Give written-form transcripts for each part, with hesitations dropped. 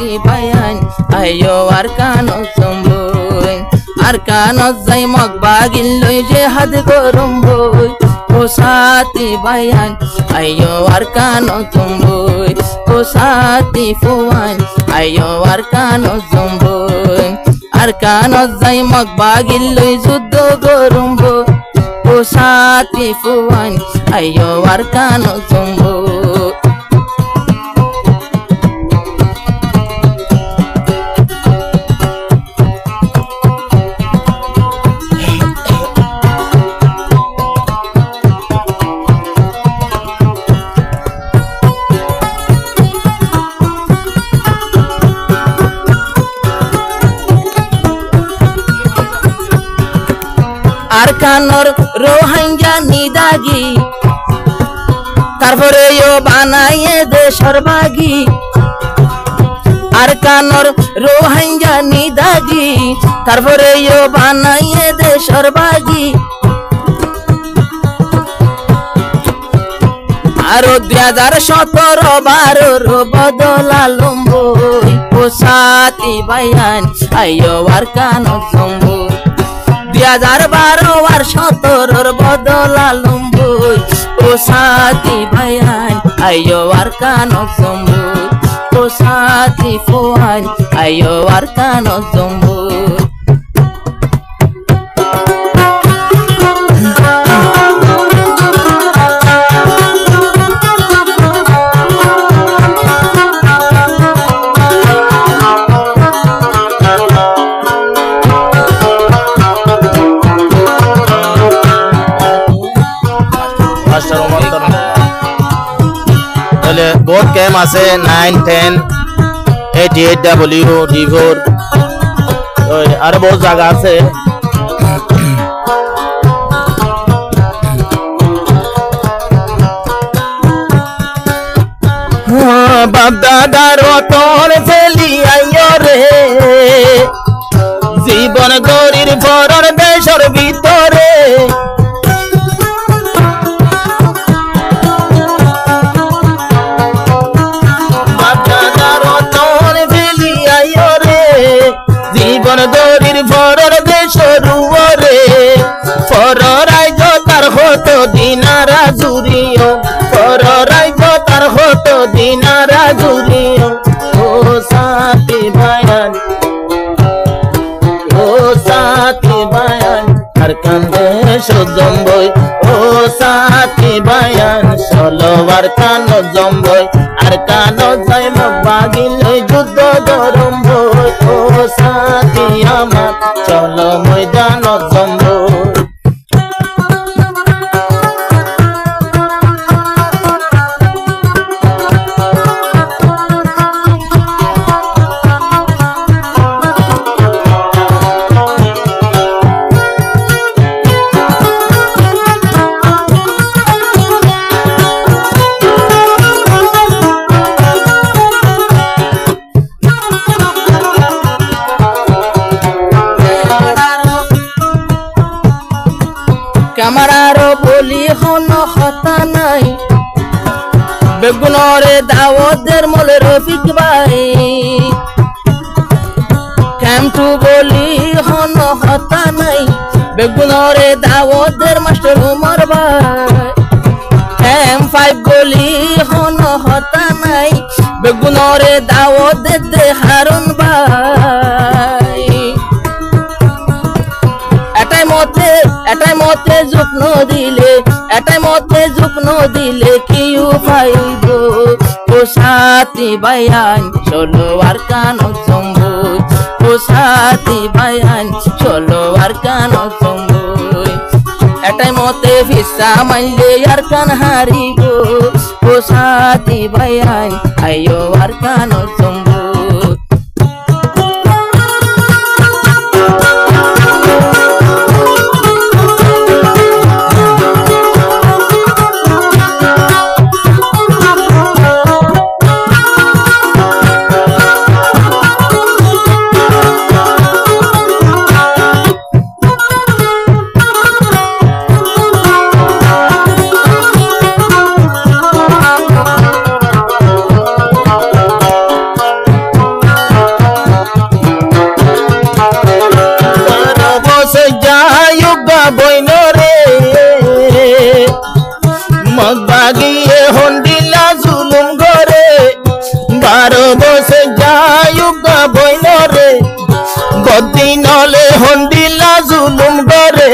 sati bayan ayo arkano somboy arkano zai mok bagil loy je had gorum boy o sati bayan ayo arkano somboy o sati fuwan ayo arkano somboy arkano zai mok bagil loy juddo gorum boy o sati fuwan ayo arkano somboy Arkanor Rohingya nidagi তারপরে ইয়ো বানায়ে দেশর বাগি আরকানর রোহিঙ্গা নিদাগি তারপরে ইয়ো বানায়ে দেশর বাগি আরো 2017-12 বদলালম বই ও সাতি বায়ান আইয়ো আরকানর সম্বই 2012 আর 17 বদলালম বই ও সাতি বায়ান আইয়ো আরকানর সম্বই ও সাতি Fuan আইয়ো আরকানর সম্বই बोर्ड कैम आसे 9, 10, 88W D4 और बहुत जगह से बाप दादारो तोर फेली आइयो रे जीवन गरीर भरर देशर ভিতরে গরির ভরর দেশরুরে পররাইজ তার হতো দিনারা জুরিও পররাইজ তার হতো দিনারা জুরিও ও সাথী বায়ান আর কান্দে সজম্বই ও সাথী বায়ান সলোয়ার কানো জম্বই আর কানো যাই বাগিল যুদ্ধ গরম্বই ও সাথী আমার চলো ময়দান জম্বই কামারারো বলি হন হতা নাই বেগুনরে দাওয়াতের মোলে রফিক ভাই ক্যাম্পটু বলি হন হতা নাই বেগুনরে দাওয়াতের মাস্টার উমর ভাই M5 বলি হন হতা নাই বেগুনরে দাওয়াতের দে হারুন ভাই এটাই মতে যুগ্ন দিলে কি উপাইব ও সাথী বায়ান চলো আরকানো সম্বই ও সাথী বায়ান চলো আরকানো সম্বই এটাই মতে ফিসা মাইলে আরকান হারিব ও সাথী বায়ান আইয়ো আরকানো সম্বই আর বসে যায়ুগ বইল রে বদিনলে হন্দিলা জুলুম করে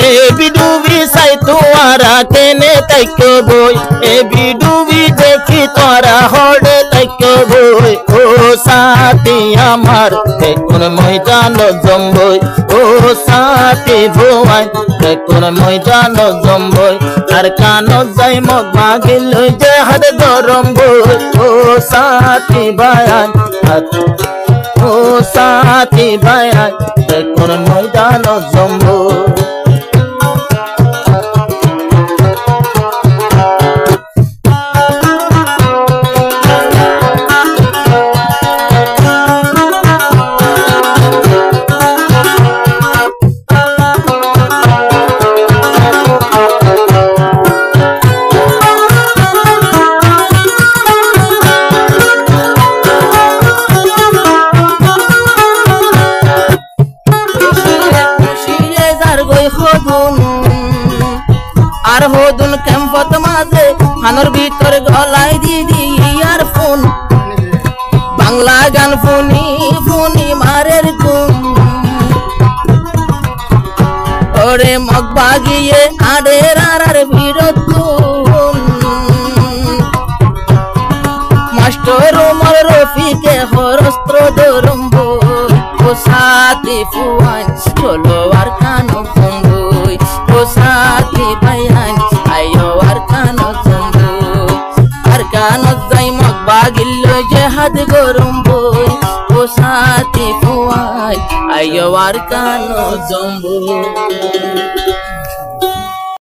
এ বিডুবি সাই তোরা কেনে তাইক বই এ বিডুবি দেখি তোরা হড়ে তাইক বই ও সাথী আমার কোন ময়দান জম্বই ও সাথী ভুয়াই কোন ময়দান জম্বই আর কান যাই মগ মাগিল যে হাত গরম বই ও সাথী ভায়ান ও সাথী ভায়ান কোন ময়দান জম্বই আর হদুন ক্যাম্পত মাঝে হানোর ভিতর গলাই দিদি ইয়ারফোন বাংলা গান ফুনি ফুনি মারের গুম ওরে মগ বাগিয়ে আড়ের আর ভিড়ত মাস্টার ওমর রফিকে হরস্ত্র দরম্ব ও সাথী ফুয়ান চলো আর কানো ফঙ্গুই ও সাথী ভাইয়ান আইও আর কানো জম্বু আর কানো যাই মগ বাগিল যে হাত গরম বই ও সাথী ফুয়ান আইও আর কানো জম্বু